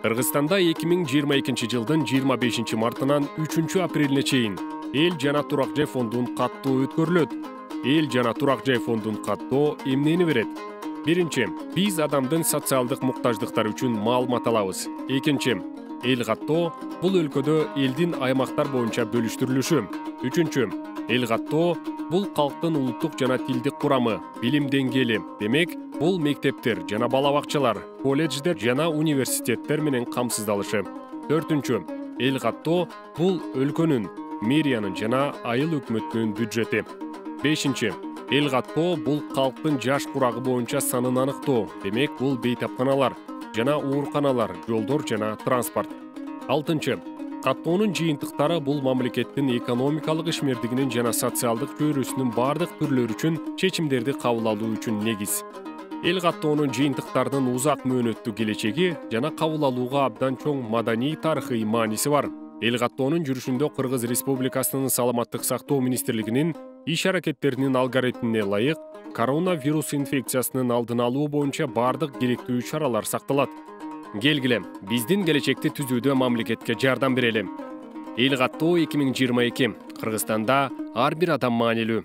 Кыргызстанда 2022 жылдын 25 мартынан 3 апрелине чейин эл жана турак жай фондун каттоо өткөрүлөт. Эл жана турак жай фондун каттоо эмнени берет? Биринчи, биз адамдын социалдык муктаждыктары үчүн маалымат алабыз. Экинчи, эл каттоо бул өлкөдө элдин аймактар боюнча бөлүштүрүлүшү. Үчүнчү, эл каттоо бул калктын улуттук жана тилдик курамы, билим деңгээли. Демек, бул мектептер жана бала бакчалар, колледждер жана университеттер менен камсыздалышы. Төртүнчү, эл каттоо бул өлкөнүн, мэриянын жана айыл өкмөтүнүн бюджети. Бешинчи, эл каттоо бул калктын жаш курагы боюнча санын аныктоо. Демек, бул бейтапканалар жана ооруканалар, жолдор жана транспорт. Алтынчы, каттоонун жыйынтыктары бул мамлекеттин экономикалык ишмердигинин жана социалдык чөйрөсүнүн бардык түрлөрү үчүн чечимдерди кабыл алуу үчүн негиз. Эл каттоонун жыйынтыктардын узак мөөнөттүү келечеги жана кабыл алууга абдан чоң маданий тарыхый мааниси бар. Эл каттоонун жүрүшүндө Кыргыз Республикасынын Саламаттык сактоо министрлигинин иш аракеттеринин алгоритмине ылайык коронавирус инфекциясынын алдын алуу боюнча бардык керектүү чаралар сакталат. Келгиле, биздин келечекти түзүүдө мамлекетке жардам берели. Эл каттоо 2022 Кыргызстанда ар бир адам маанилүү.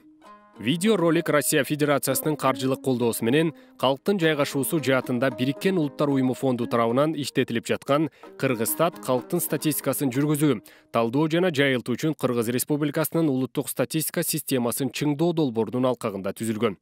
Видео ролик Россия Федерациясынын каржылык колдоосу менен калктын жайгашуусу жаатында Бириккен Улуттар уюму фонду тарабынан иштетилип жаткан Кыргызстат калктын статистикасын жүргүзүү, талдоо жана жайылтуу үчүн Кыргыз Республикасынын улуттук статистика системасын чыңдоо долбоорунун алкагында түзүлгөн.